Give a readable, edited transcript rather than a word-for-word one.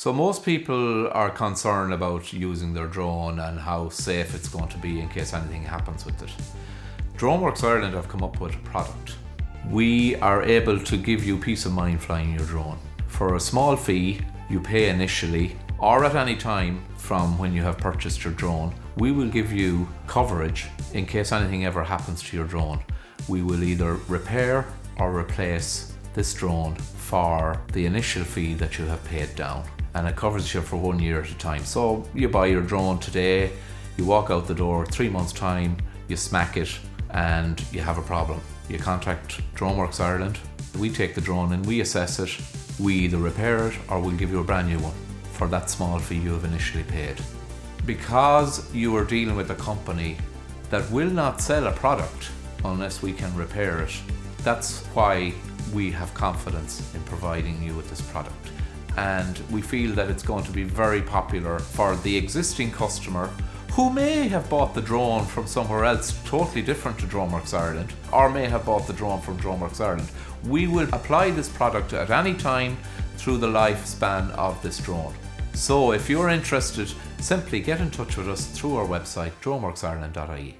So most people are concerned about using their drone and how safe it's going to be in case anything happens with it. DroneWorks Ireland have come up with a product. We are able to give you peace of mind flying your drone. For a small fee you pay initially or at any time from when you have purchased your drone, we will give you coverage in case anything ever happens to your drone. We will either repair or replace this drone for the initial fee that you have paid down, and it covers you for 1 year at a time. So you buy your drone today, you walk out the door, 3 months time, you smack it and you have a problem. You contact DroneWorks Ireland, we take the drone and we assess it, we either repair it or we'll give you a brand new one for that small fee you have initially paid. Because you are dealing with a company that will not sell a product unless we can repair it, that's why we have confidence in providing you with this product. And we feel that it's going to be very popular for the existing customer who may have bought the drone from somewhere else totally different to DroneWorks Ireland, or may have bought the drone from DroneWorks Ireland. We will apply this product at any time through the lifespan of this drone. So if you're interested, simply get in touch with us through our website, droneworksireland.ie.